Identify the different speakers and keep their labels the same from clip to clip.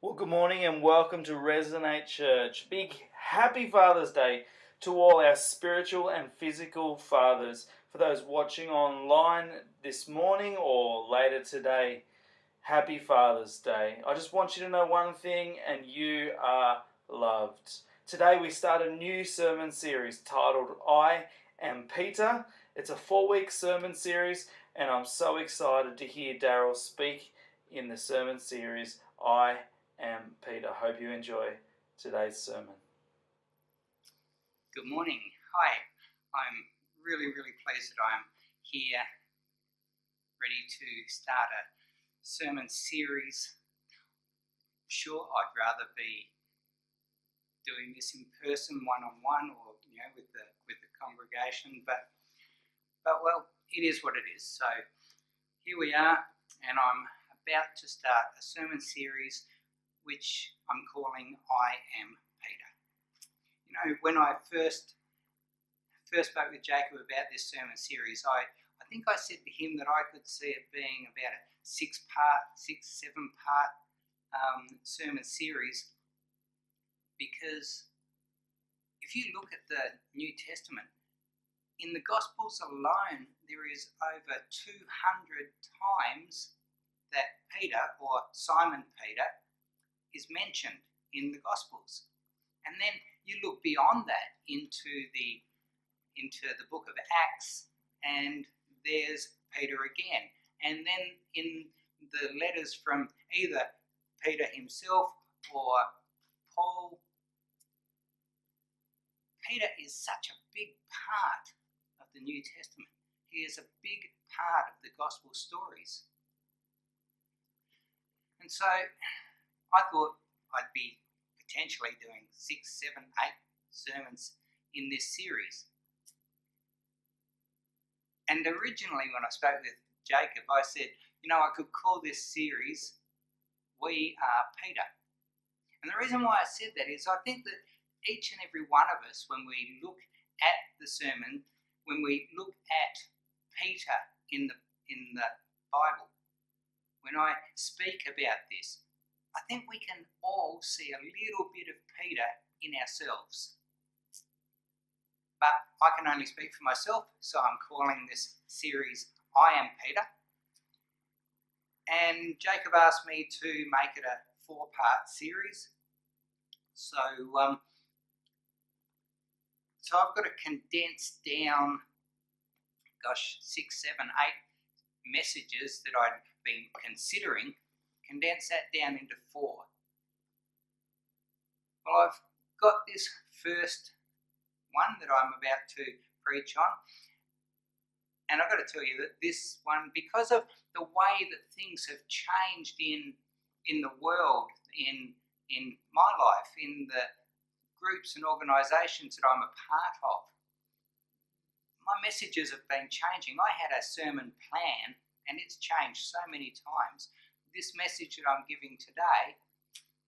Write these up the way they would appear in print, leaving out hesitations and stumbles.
Speaker 1: Well, good morning and welcome to Resonate Church. Big happy Father's Day to all our spiritual and physical fathers. For those watching online this morning or later today, happy Father's Day. I just want you to know one thing, and you are loved. Today we start a new sermon series titled I Am Peter. It's a 4-week sermon series, and I'm so excited to hear Daryl speak in the sermon series I Am Peter. Hope you enjoy today's sermon.
Speaker 2: Good morning. Hi. I'm really pleased that I'm here, ready to start a sermon series. Sure, I'd rather be doing this in person, one-on-one, or with the congregation, but well, it is what it is. So here we are, and I'm about to start a sermon series which I'm calling I Am Peter. When I first spoke with Jacob about this sermon series, I think I said to him that I could see it being about a 7-part sermon series, because if you look at the New Testament, in the Gospels alone, there is over 200 times that Peter, or Simon Peter, is mentioned in the Gospels. And then you look beyond that into the book of Acts, and there's Peter again. And then in the letters from either Peter himself or Paul, Peter is such a big part of the New Testament. He is a big part of the gospel stories. And so I thought I'd be potentially doing 6, 7, 8 sermons in this series. And originally when I spoke with Jacob, I said, I could call this series We Are Peter. And the reason why I said that is I think that each and every one of us, when we look at the sermon, when we look at Peter in the Bible, when I speak about this, I think we can all see a little bit of Peter in ourselves. But I can only speak for myself, so I'm calling this series I Am Peter. And Jacob asked me to make it a 4-part series. So I've got to condense down, 6, 7, 8 messages that I'd been considering, condense that down into 4. Well, I've got this first one that I'm about to preach on, and I've got to tell you that this one, because of the way that things have changed in the world, in my life, in the groups and organisations that I'm a part of, my messages have been changing. I had a sermon plan, and it's changed so many times. This message that I'm giving today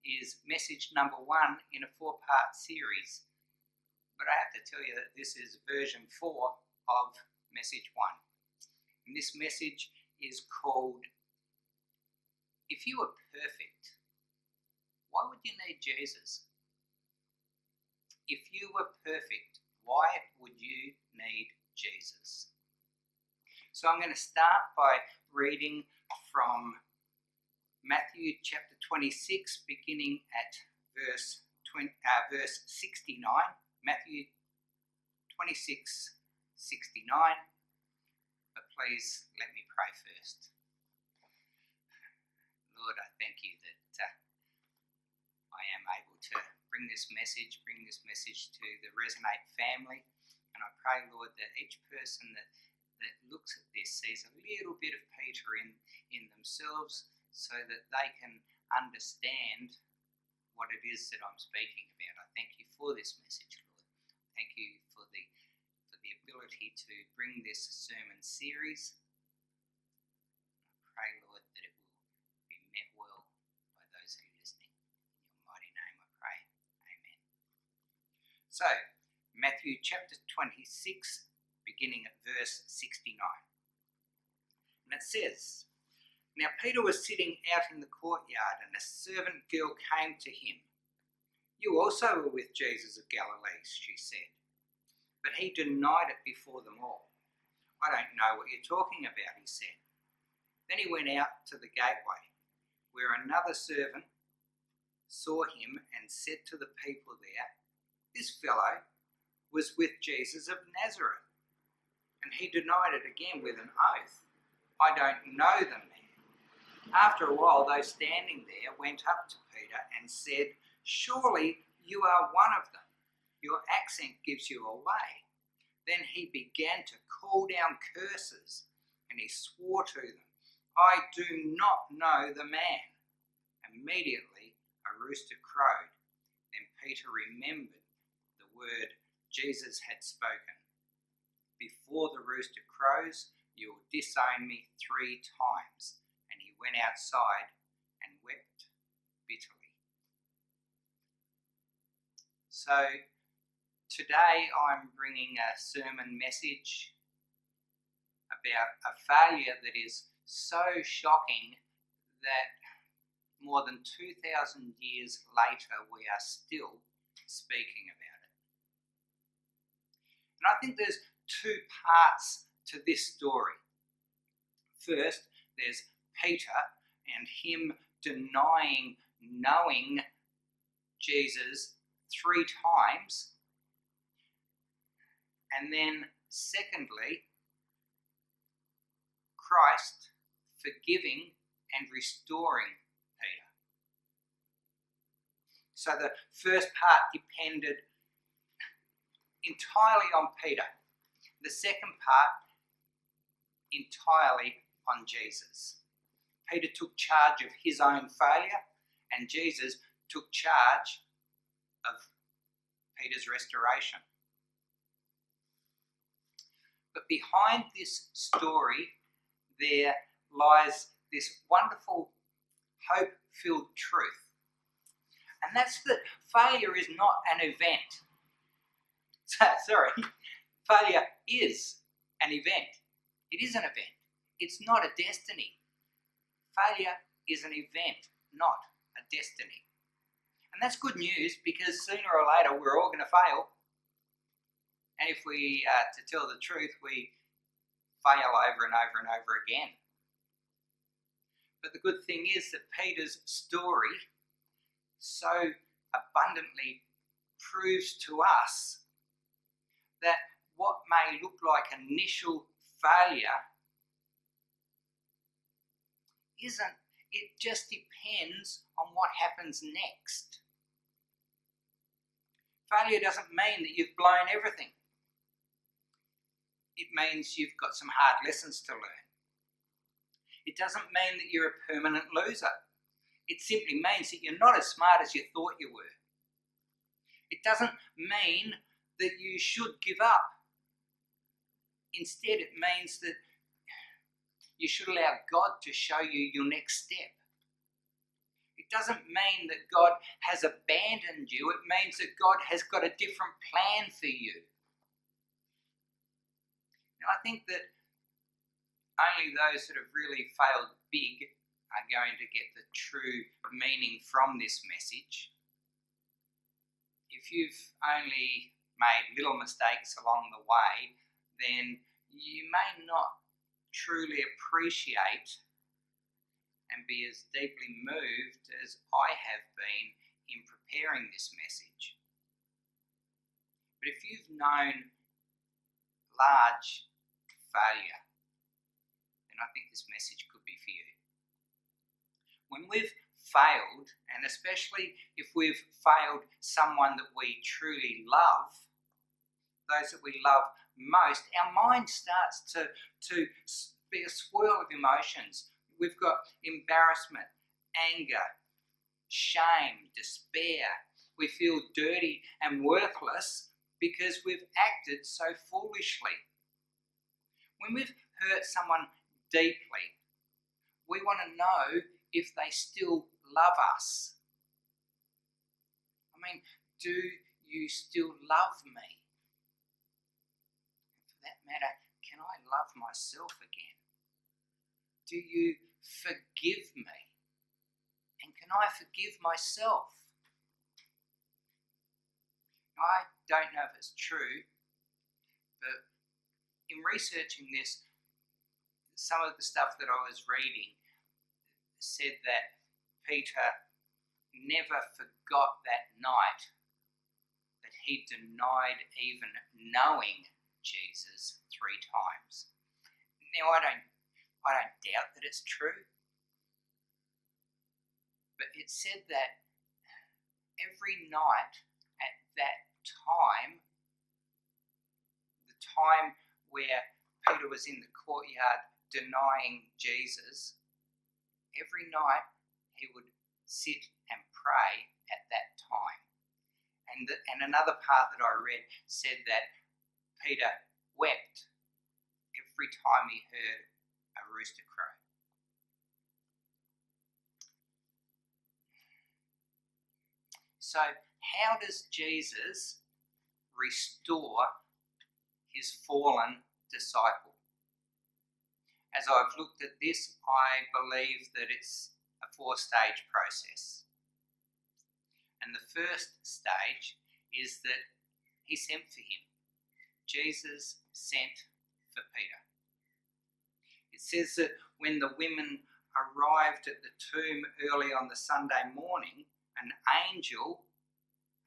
Speaker 2: is message number 1 in a 4-part series. But I have to tell you that this is version 4 of message 1. And this message is called, If You Were Perfect, Why Would You Need Jesus? If you were perfect, why would you need Jesus? So I'm going to start by reading from Matthew chapter 26, beginning at verse 69. Matthew 26, 69. But please let me pray first. Lord, I thank you that I am able to bring this message to the Resonate family. And I pray, Lord, that each person that looks at this sees a little bit of Peter in themselves, so that they can understand what it is that I'm speaking about. I thank you for this message, Lord. Thank you for the ability to bring this sermon series. I pray, Lord, that it will be met well by those who are listening. In your mighty name I pray. Amen. So, Matthew chapter 26, beginning at verse 69. And it says, Now Peter was sitting out in the courtyard, and a servant girl came to him. "You also were with Jesus of Galilee," she said. But he denied it before them all. "I don't know what you're talking about," he said. Then he went out to the gateway, where another servant saw him and said to the people there, "This fellow was with Jesus of Nazareth." And he denied it again with an oath, "I don't know the man." After a while, those standing there went up to Peter and said, "Surely you are one of them. Your accent gives you away." Then he began to call down curses, and he swore to them, "I do not know the man." Immediately a rooster crowed. Then Peter remembered the word Jesus had spoken. "Before the rooster crows, you will disown me 3 times." And he went outside and wept bitterly. So today I'm bringing a sermon message about a failure that is so shocking that more than 2,000 years later we are still speaking about it. And I think there's 2 parts to this story. First, there's Peter and him denying knowing Jesus 3 times. And then secondly, Christ forgiving and restoring Peter. So the first part depended entirely on Peter. The second part entirely on Jesus. Peter took charge of his own failure, and Jesus took charge of Peter's restoration. But behind this story, there lies this wonderful, hope-filled truth. And that's that failure is not an event. Failure is an event. It is an event. It's not a destiny. Failure is an event, not a destiny. And that's good news, because sooner or later we're all going to fail. And if we, to tell the truth, we fail over and over and over again. But the good thing is that Peter's story so abundantly proves to us that what may look like initial failure isn't. It just depends on what happens next. Failure doesn't mean that you've blown everything. It means you've got some hard lessons to learn. It doesn't mean that you're a permanent loser. It simply means that you're not as smart as you thought you were. It doesn't mean that you should give up. Instead, it means that you should allow God to show you your next step. It doesn't mean that God has abandoned you. It means that God has got a different plan for you. Now, I think that only those that have really failed big are going to get the true meaning from this message. If you've only made little mistakes along the way, then you may not truly appreciate and be as deeply moved as I have been in preparing this message. But if you've known large failure, then I think this message could be for you. When we've failed, and especially if we've failed someone that we truly love, those that we love most, our mind starts to be a swirl of emotions. We've got embarrassment, anger, shame, despair. We feel dirty and worthless because we've acted so foolishly. When we've hurt someone deeply, we want to know if they still love us. I mean, do you still love me? For that matter, can I love myself again? Do you forgive me? And can I forgive myself? I don't know if it's true, but in researching this, some of the stuff that I was reading said that Peter never forgot that night that he denied even knowing Jesus 3 times. Now, I don't doubt that it's true, but it said that every night at that time, the time where Peter was in the courtyard denying Jesus, every night he would sit and pray at that time. And another part that I read said that Peter wept every time he heard a rooster crow. So how does Jesus restore his fallen disciple? As I've looked at this, I believe that it's a 4-stage process. And the first stage is that he sent for him. Jesus sent for Peter. It says that when the women arrived at the tomb early on the Sunday morning, an angel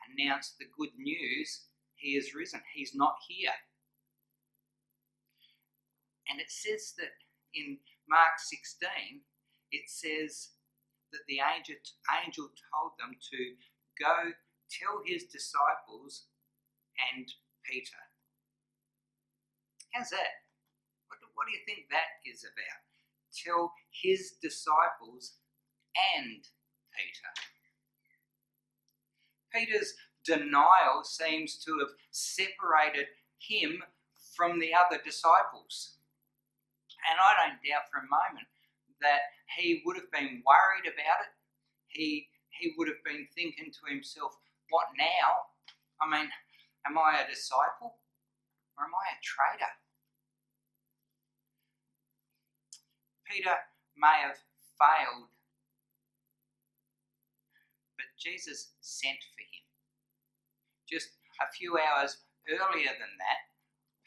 Speaker 2: announced the good news: he is risen. He's not here. And it says that in Mark 16, it says that the angel told them to go tell his disciples and Peter. How's that? What do you think that is about? Tell his disciples and Peter. Peter's denial seems to have separated him from the other disciples. And I don't doubt for a moment that he would have been worried about it. He would have been thinking to himself, what now? I mean, am I a disciple or am I a traitor? Peter may have failed, but Jesus sent for him. Just a few hours earlier than that,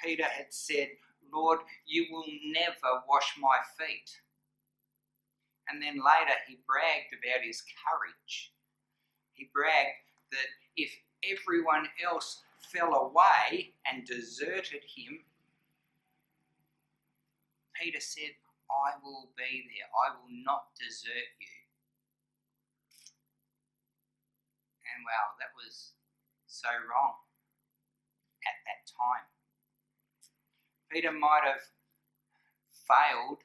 Speaker 2: Peter had said, Lord, you will never wash my feet. And then later he bragged about his courage. He bragged that if everyone else fell away and deserted him, Peter said, I will be there. I will not desert you. And wow, that was so wrong at that time. Peter might have failed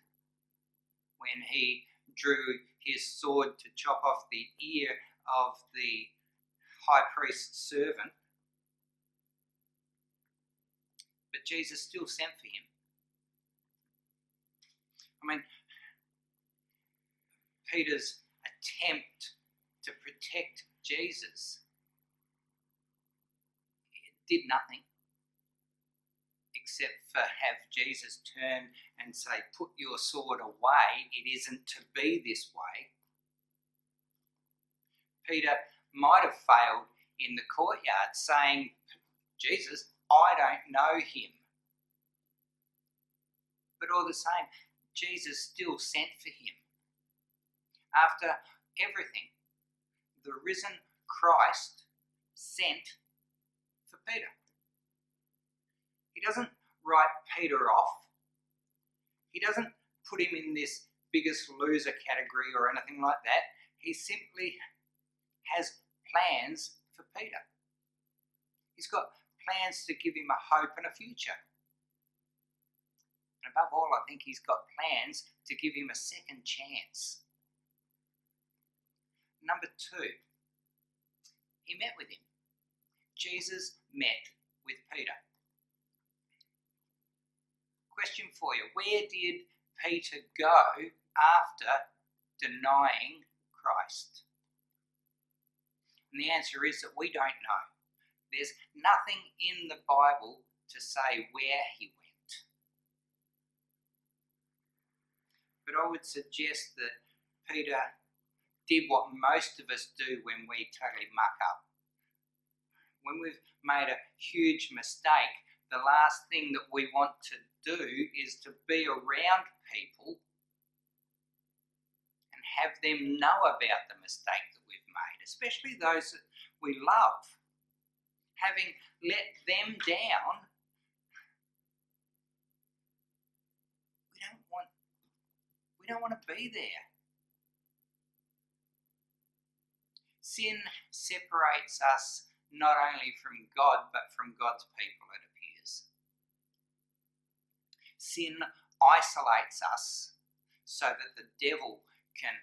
Speaker 2: when he drew his sword to chop off the ear of the high priest's servant, but Jesus still sent for him. I mean, Peter's attempt to protect Jesus, it did nothing except for have Jesus turn and say, put your sword away, it isn't to be this way. Peter might have failed in the courtyard saying, Jesus, I don't know him. But all the same, Jesus still sent for him. After everything, the risen Christ sent for Peter. He doesn't write Peter off. He doesn't put him in this biggest loser category or anything like that. He simply has plans for Peter. He's got plans to give him a hope and a future. And above all, I think he's got plans to give him a second chance. Number 2, he met with him. Jesus met with Peter. Question for you, where did Peter go after denying Christ? And the answer is that we don't know. There's nothing in the Bible to say where he went. But I would suggest that Peter did what most of us do when we totally muck up. When we've made a huge mistake, the last thing that we want to do is to be around people and have them know about the mistake that we've made, especially those that we love. Having let them down, we don't want to be there. Sin separates us not only from God, but from God's people, it appears. Sin isolates us so that the devil can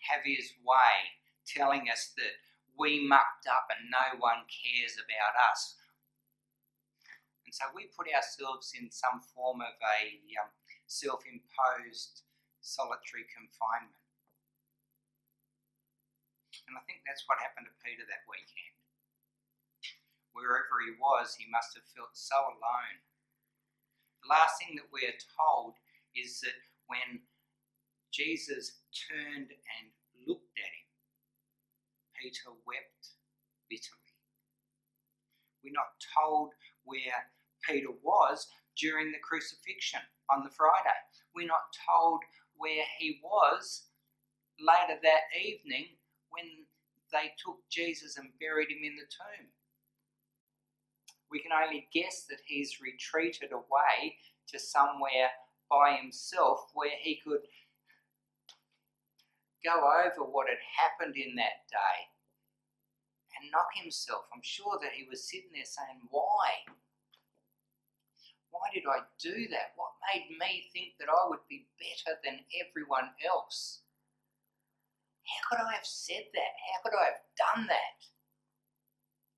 Speaker 2: have his way, telling us that we mucked up and no one cares about us. And so we put ourselves in some form of a self-imposed solitary confinement. And I think that's what happened to Peter that weekend. Wherever he was, he must have felt so alone. The last thing that we are told is that when Jesus turned and looked at him, Peter wept bitterly. We're not told where Peter was during the crucifixion on the Friday. We're not told where he was later that evening when they took Jesus and buried him in the tomb. We can only guess that he's retreated away to somewhere by himself where he could go over what had happened in that day and knock himself. I'm sure that he was sitting there saying, why? Why did I do that? What made me think that I would be better than everyone else? How could I have said that? How could I have done that?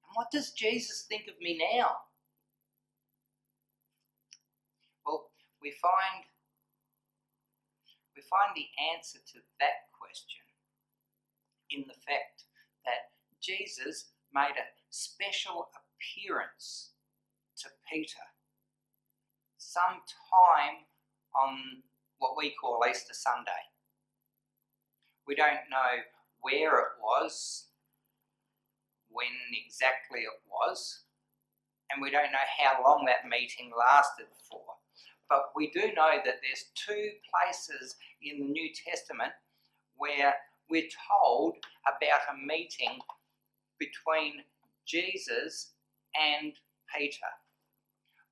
Speaker 2: And what does Jesus think of me now? Well, we find the answer to that question in the fact that Jesus made a special appearance to Peter sometime on what we call Easter Sunday. We don't know where it was, when exactly it was, and we don't know how long that meeting lasted for. But we do know that there's two places in the New Testament where we're told about a meeting between Jesus and Peter.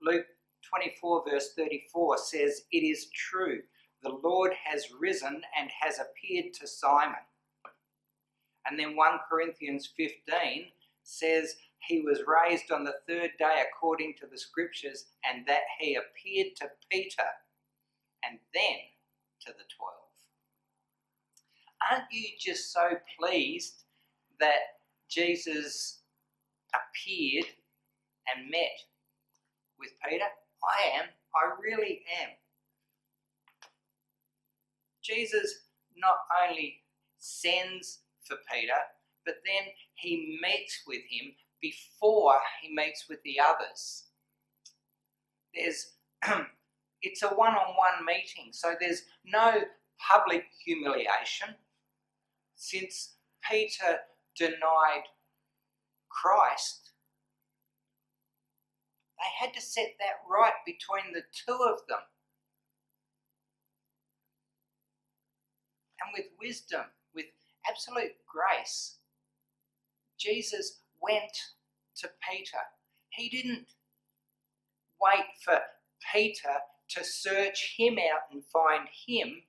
Speaker 2: Luke 24 verse 34 says, "It is true, the Lord has risen and has appeared to Simon." And then 1 Corinthians 15 says, "He was raised on the third day according to the scriptures, and that he appeared to Peter and then to the 12. Aren't you just so pleased that Jesus appeared and met with Peter? I am. I really am. Jesus not only sends for Peter, but then he meets with him before he meets with the others. It's a one-on-one meeting, so there's no public humiliation. Since Peter denied Christ, they had to set that right between the two of them. And with wisdom, with absolute grace, Jesus went to Peter. He didn't wait for Peter to search him out and find him.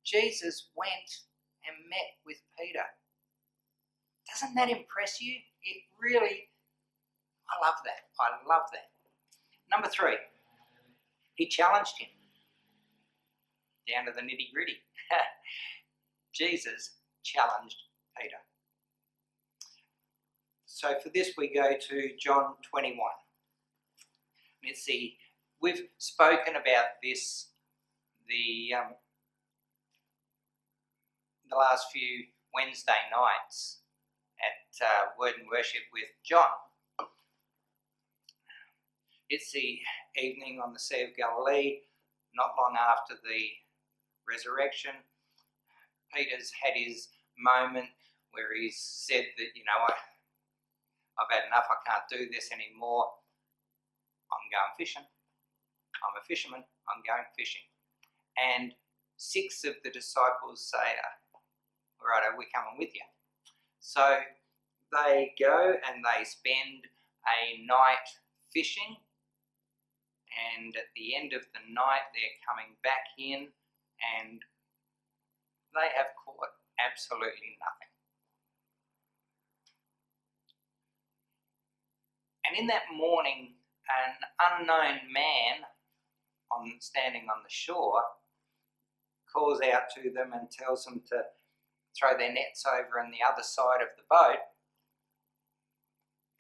Speaker 2: Jesus went and met with Peter. Doesn't that impress you? It really, I love that. I love that. Number 3, he challenged him down to the nitty-gritty. Jesus challenged Peter. So for this we go to John 21. Let's see, we've spoken about this the last few Wednesday nights at Word and Worship with John. It's the evening on the Sea of Galilee, not long after the resurrection. Peter's had his moment where he's said that, I've had enough, I can't do this anymore. I'm going fishing. I'm a fisherman, I'm going fishing. And 6 of the disciples say, all right, we're coming with you. So they go and they spend a night fishing, and at the end of the night they're coming back in and they have caught absolutely nothing. And in that morning, an unknown man standing on the shore calls out to them and tells them to throw their nets over on the other side of the boat.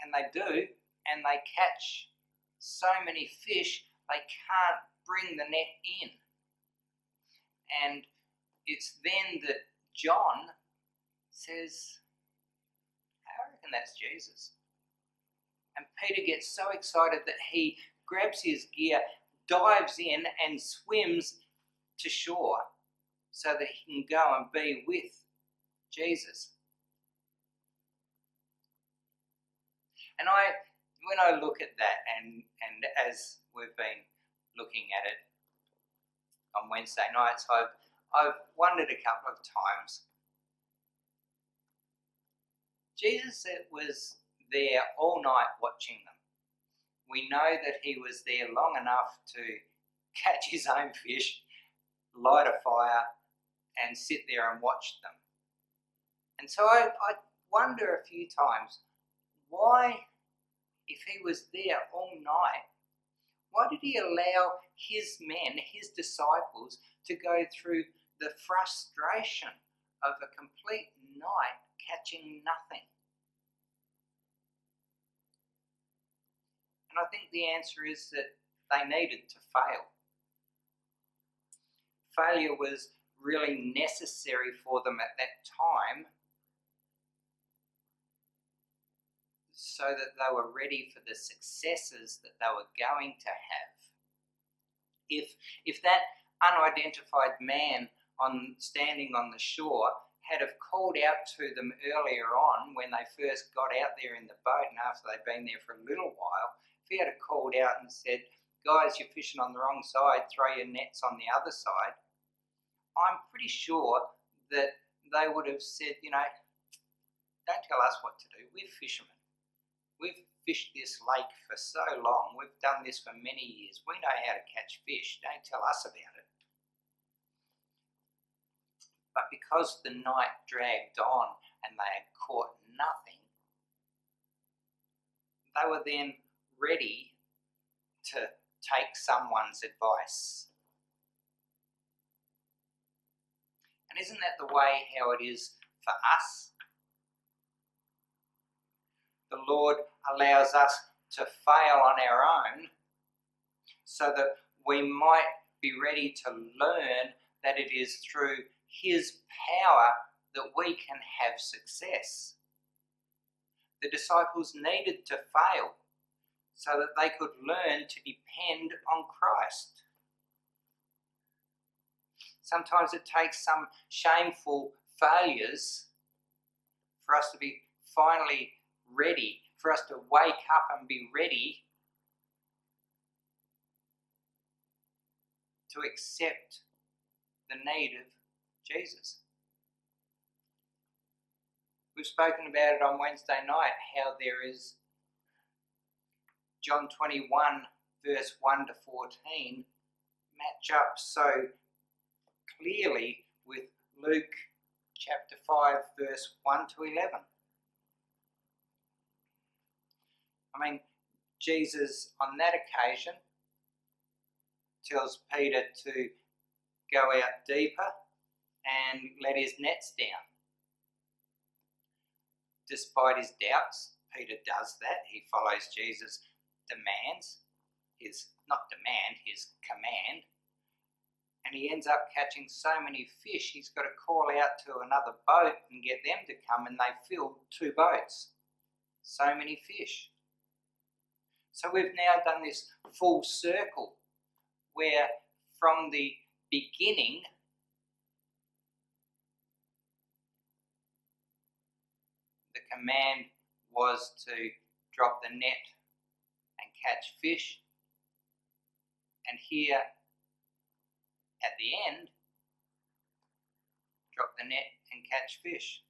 Speaker 2: And they do, and they catch so many fish they can't bring the net in. And it's then that John says, I reckon that's Jesus. And Peter gets so excited that he grabs his gear, dives in and swims to shore so that he can go and be with Jesus. And when I look at that, and as we've been looking at it on Wednesday nights, I've wondered a couple of times. Jesus was there all night watching them. We know that he was there long enough to catch his own fish, light a fire, and sit there and watch them. And so I wonder a few times, why, if he was there all night, why did he allow his men, his disciples, to go through the frustration of a complete night catching nothing? And I think the answer is that they needed to fail. Failure was really necessary for them at that time so that they were ready for the successes that they were going to have. If that unidentified man standing on the shore had have called out to them earlier on when they first got out there in the boat and after they'd been there for a little while, if he had called out and said, guys, you're fishing on the wrong side, throw your nets on the other side, I'm pretty sure that they would have said, don't tell us what to do, we're fishermen. We've fished this lake for so long, we've done this for many years, we know how to catch fish, don't tell us about it. But because the night dragged on and they had caught nothing, they were then ready to take someone's advice. And isn't that the way how it is for us? The Lord allows us to fail on our own so that we might be ready to learn that it is through His power that we can have success. The disciples needed to fail so that they could learn to depend on Christ. Sometimes it takes some shameful failures for us to be finally ready, for us to wake up and be ready to accept the need of Jesus. We've spoken about it on Wednesday night, how there is John 21 verse 1 to 14 match up so clearly with Luke chapter 5 verse 1 to 11. I mean, Jesus on that occasion tells Peter to go out deeper and let his nets down. Despite his doubts, Peter does that. He follows Jesus' demands, his command, and he ends up catching so many fish, he's got to call out to another boat and get them to come, and they filled 2 boats. So many fish. So we've now done this full circle where from the beginning the command was to drop the net and catch fish. And here at the end, drop the net and catch fish.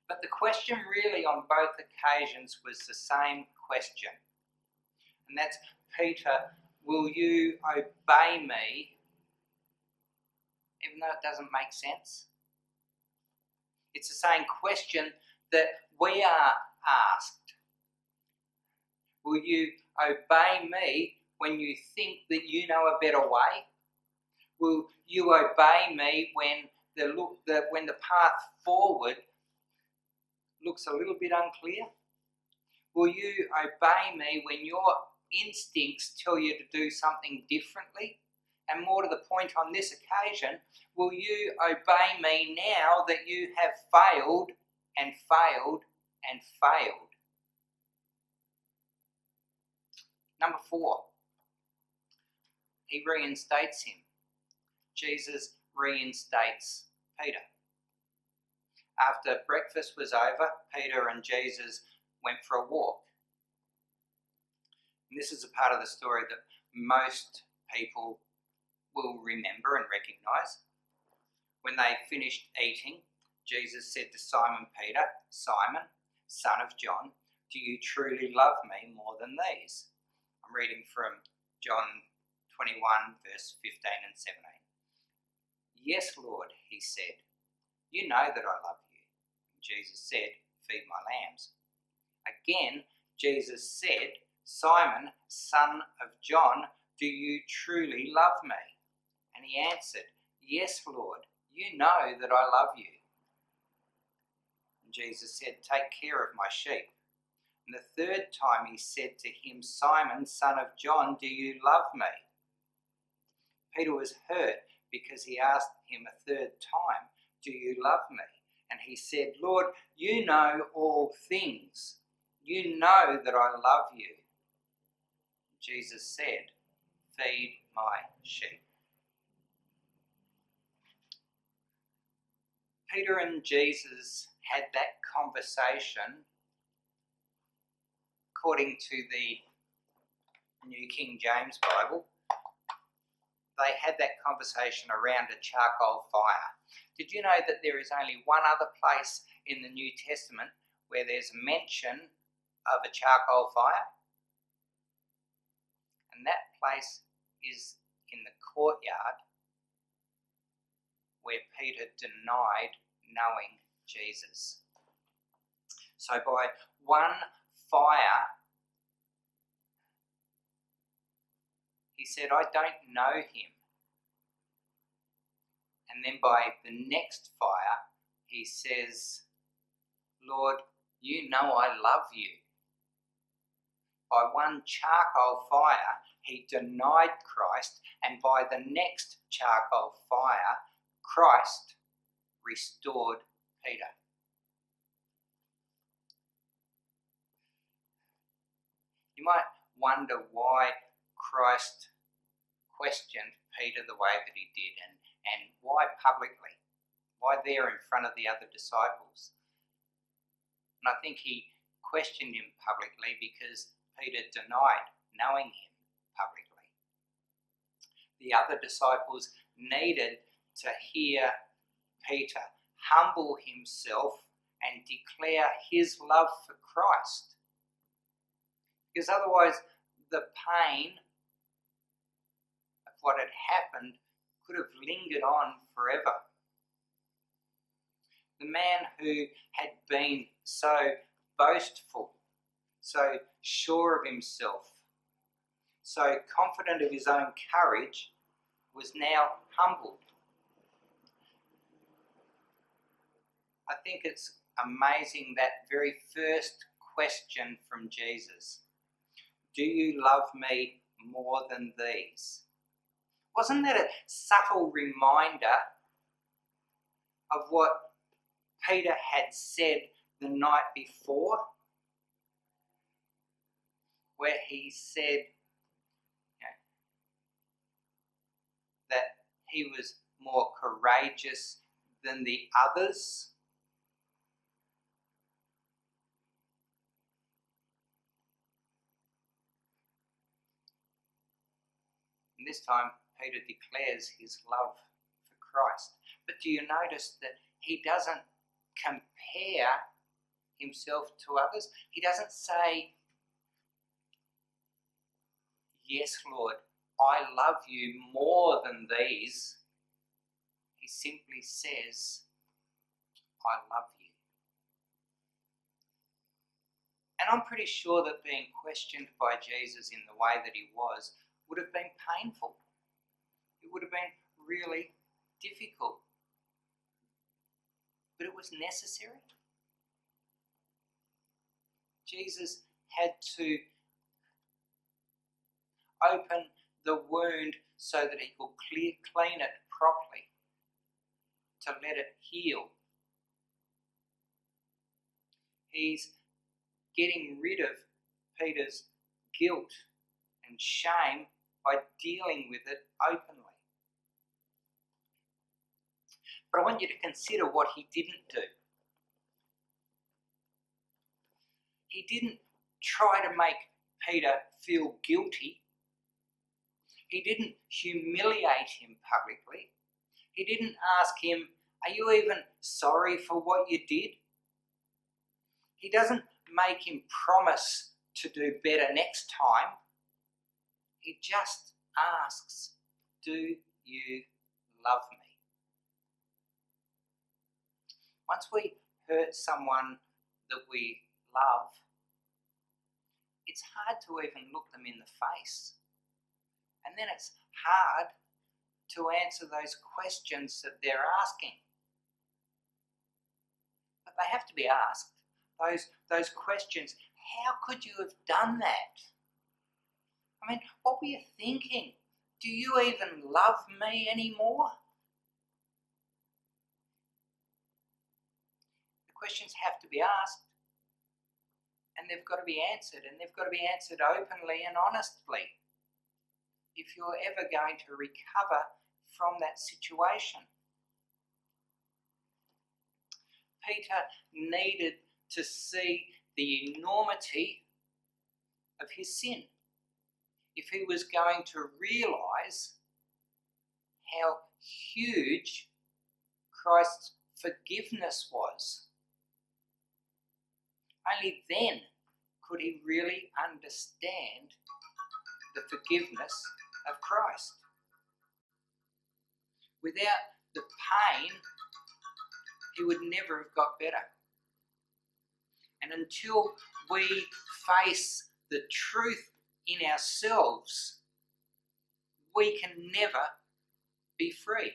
Speaker 2: But the question really on both occasions was the same question. And that's, Peter, will you obey me even though it doesn't make sense? It's the same question that we are asked. Will you obey me when you think that you know a better way? Will you obey me when the path forward looks a little bit unclear? Will you obey me when your instincts tell you to do something differently? And more to the point on this occasion, will you obey me now that you have failed and failed and failed? Number 4, he reinstates him. Jesus reinstates Peter. After breakfast was over, Peter and Jesus went for a walk. And this is a part of the story that most people will remember and recognise. When they finished eating, Jesus said to Simon Peter, "Simon, son of John, do you truly love me more than these?" I'm reading from John 21, verse 15 and 17. "Yes, Lord," he said, "you know that I love you." And Jesus said, "Feed my lambs." Again, Jesus said, "Simon, son of John, do you truly love me?" And he answered, "Yes, Lord, you know that I love you." And Jesus said, "Take care of my sheep." And the third time he said to him, "Simon, son of John, do you love me?" Peter was hurt because he asked him a third time, "Do you love me?" And he said, "Lord, you know all things. You know that I love you." Jesus said, "Feed my sheep." Peter and Jesus had that conversation, according to the New King James Bible. They had that conversation around a charcoal fire. Did you know that there is only one other place in the New Testament where there's mention of a charcoal fire? And that place is in the courtyard where Peter denied knowing Jesus. So by one fire, he said, "I don't know him." And then by the next fire, he says, "Lord, you know I love you." By one charcoal fire, he denied Christ, and by the next charcoal fire, Christ restored Peter. You might wonder why Christ questioned Peter the way that he did, and why publicly, why there in front of the other disciples. And I think he questioned him publicly because Peter denied knowing him publicly. The other disciples needed to hear Peter humble himself and declare his love for Christ. Because otherwise the pain of what had happened could have lingered on forever. The man who had been so boastful, so sure of himself, so confident of his own courage, was now humbled. I think it's amazing that very first question from Jesus, "Do you love me more than these?" Wasn't that a subtle reminder of what Peter had said the night before? Where he said that he was more courageous than the others. And this time Peter declares his love for Christ. But do you notice that he doesn't compare himself to others? He doesn't say, yes, Lord, I love you more than these. He simply says, I love you. And I'm pretty sure that being questioned by Jesus in the way that he was would have been painful. It would have been really difficult. But it was necessary. Jesus had to open the wound so that he could clean it properly, to let it heal. He's getting rid of Peter's guilt and shame by dealing with it openly. But I want you to consider what he didn't do. He didn't try to make Peter feel guilty. He didn't humiliate him publicly. He didn't ask him, are you even sorry for what you did? He doesn't make him promise to do better next time. He just asks, do you love me? Once we hurt someone that we love, it's hard to even look them in the face. And then it's hard to answer those questions that they're asking. But they have to be asked. Those questions, how could you have done that? I mean, what were you thinking? Do you even love me anymore? The questions have to be asked, and they've got to be answered, and they've got to be answered openly and honestly if you're ever going to recover from that situation. Peter needed to see the enormity of his sin if he was going to realise how huge Christ's forgiveness was. Only then could he really understand the forgiveness of Christ. Without the pain, he would never have got better. And until we face the truth in ourselves, we can never be free.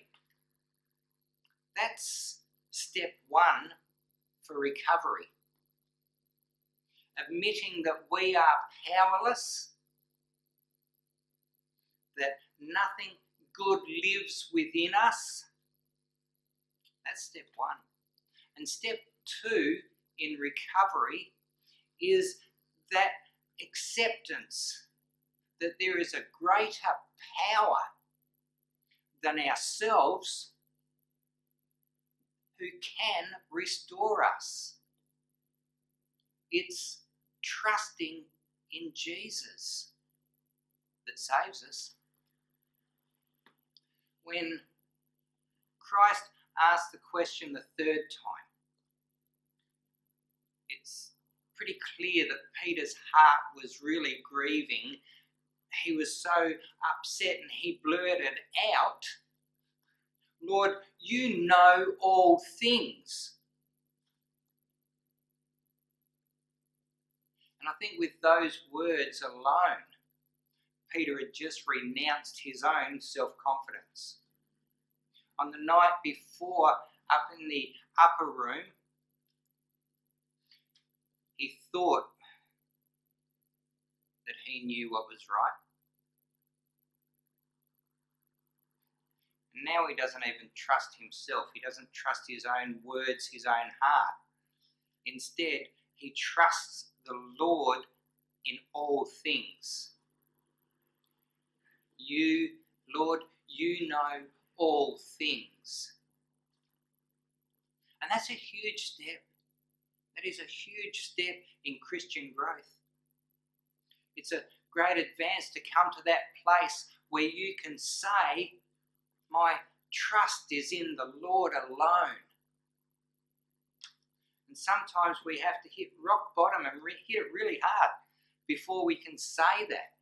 Speaker 2: That's step one for recovery. Admitting that we are powerless, that nothing good lives within us. That's step one. And step two in recovery is that acceptance that there is a greater power than ourselves who can restore us. It's trusting in Jesus that saves us. When Christ asked the question the third time, it's pretty clear that Peter's heart was really grieving. He was so upset and he blurted out, Lord, you know all things. And I think with those words alone, Peter had just renounced his own self-confidence. On the night before, up in the upper room, he thought that he knew what was right. And now he doesn't even trust himself. He doesn't trust his own words, his own heart. Instead, he trusts the Lord in all things. You, Lord, you know all things. And that's a huge step. That is a huge step in Christian growth. It's a great advance to come to that place where you can say, my trust is in the Lord alone. And sometimes we have to hit rock bottom and hit it really hard before we can say that.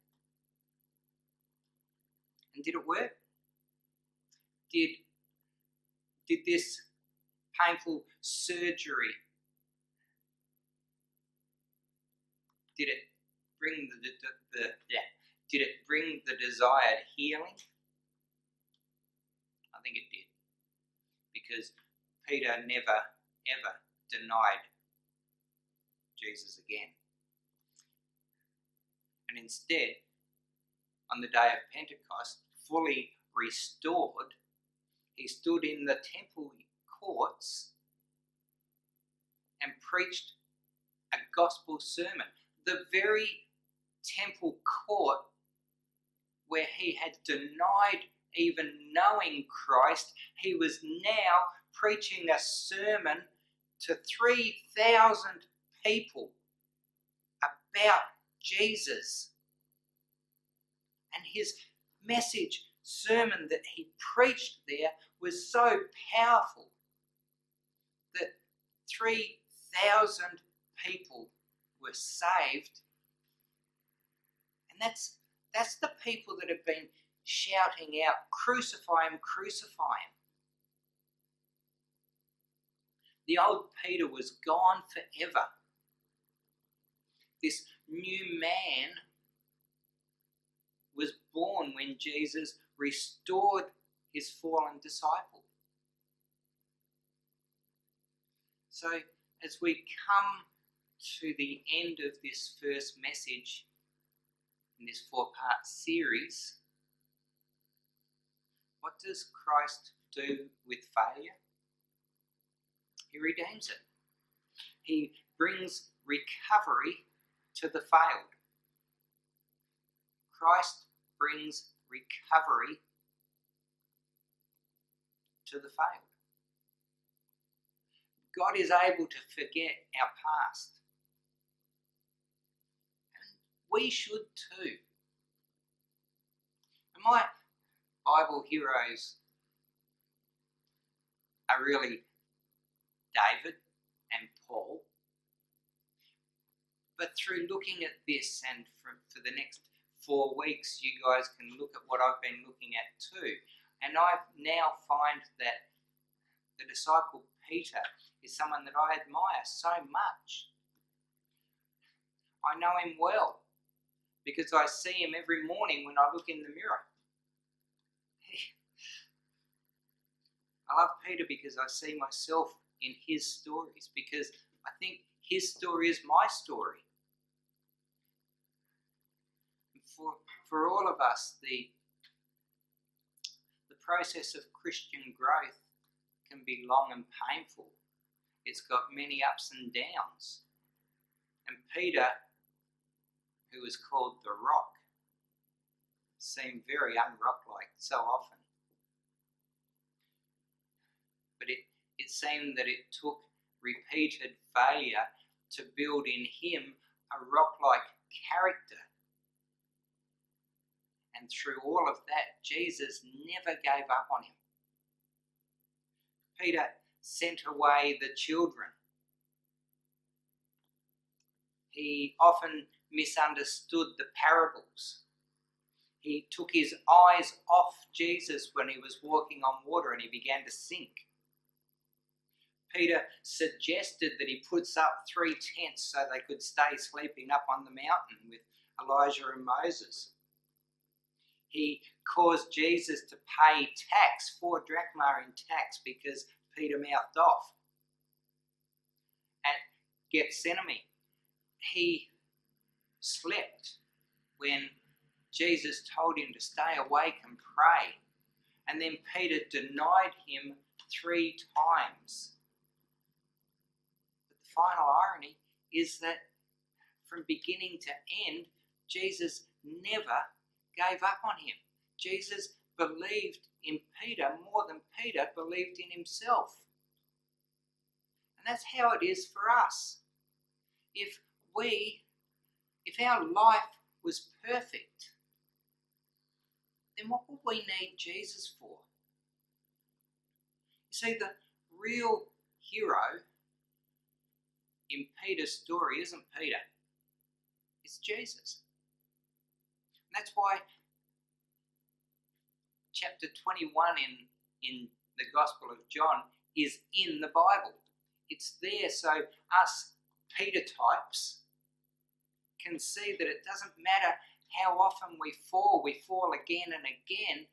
Speaker 2: And did it work? Did this painful surgery, did it bring did it bring the desired healing? I think it did, because Peter never ever denied Jesus again. And instead, on the day of Pentecost, fully restored, he stood in the temple courts and preached a gospel sermon. The very temple court where he had denied even knowing Christ, he was now preaching a sermon to 3,000 people about Jesus. And his message sermon that he preached there was so powerful that 3,000 people were saved. And that's the people that have been shouting out, crucify him, crucify him. The old Peter was gone forever. This new man was born when Jesus restored his fallen disciple. So as we come to the end of this first message in this 4-part series, what does Christ do with failure? He redeems it. He brings recovery to the failed. Christ brings recovery to the failed. God is able to forget our past. And we should too. And my Bible heroes are really David and Paul. But through looking at this, and for the next 4 weeks, you guys can look at what I've been looking at too. And I now find that the disciple Peter is someone that I admire so much. I know him well because I see him every morning when I look in the mirror. I love Peter because I see myself in his stories, because I think his story is my story. For all of us, the process of Christian growth can be long and painful. It's got many ups and downs. And Peter, who is called the Rock, seemed very unrock-like so often. But it seemed that it took repeated failure to build in him a rock-like character. And through all of that, Jesus never gave up on him. Peter sent away the children. He often misunderstood the parables. He took his eyes off Jesus when he was walking on water and he began to sink. Peter suggested that he puts up 3 tents so they could stay sleeping up on the mountain with Elijah and Moses. He caused Jesus to pay tax, 4 drachma in tax, because Peter mouthed off. At Gethsemane, he slept when Jesus told him to stay awake and pray. And then Peter denied him 3 times. But the final irony is that from beginning to end, Jesus never gave up on him. Jesus believed in Peter more than Peter believed in himself. And that's how it is for us. If our life was perfect, then what would we need Jesus for? You see, the real hero in Peter's story isn't Peter, it's Jesus. And that's why chapter 21 in the Gospel of John is in the Bible. It's there so us Peter types can see that it doesn't matter how often we fall again and again,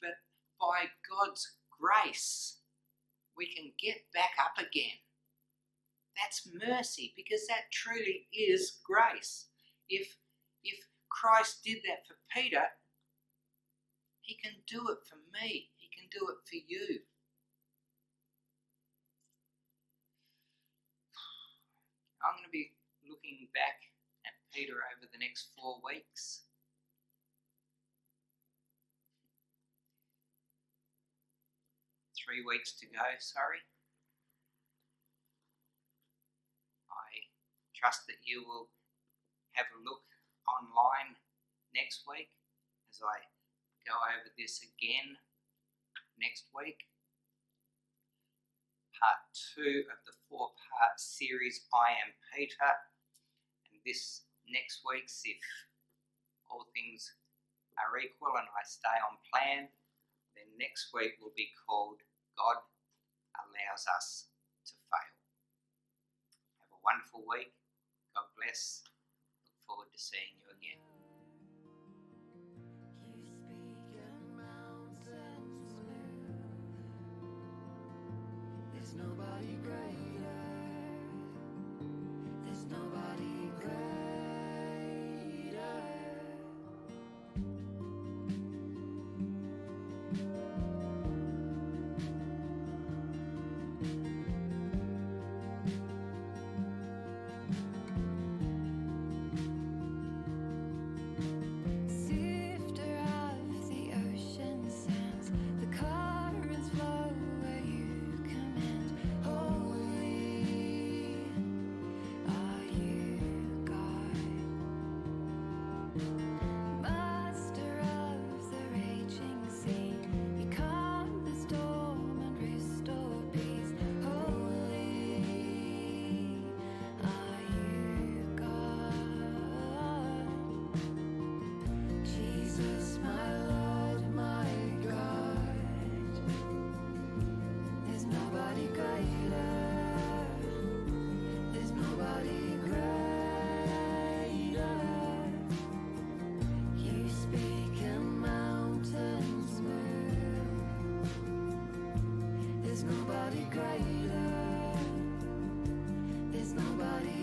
Speaker 2: but by God's grace we can get back up again. That's mercy, because that truly is grace. If Christ did that for Peter, he can do it for me. He can do it for you. I'm going to be looking back at Peter over the next 4 weeks. Three weeks to go, sorry. I trust that you will have a look online next week as I go over this again next week. Part 2 of the 4-part series, I Am Peter. And this next week's, if all things are equal and I stay on plan, then next week will be called God Allows Us to Fail. Have a wonderful week. God bless. Look forward to seeing you again.
Speaker 3: There's nobody greater. There's nobody greater. Sifter of the ocean sands, the currents flow where you command. Holy are you, God. Master of the raging sea, you calm the storm and restore peace. Holy are you, God. Jesus, my Lord, my God. There's nobody greater. There's nobody greater. You speak and mountains move. There's nobody greater. There's nobody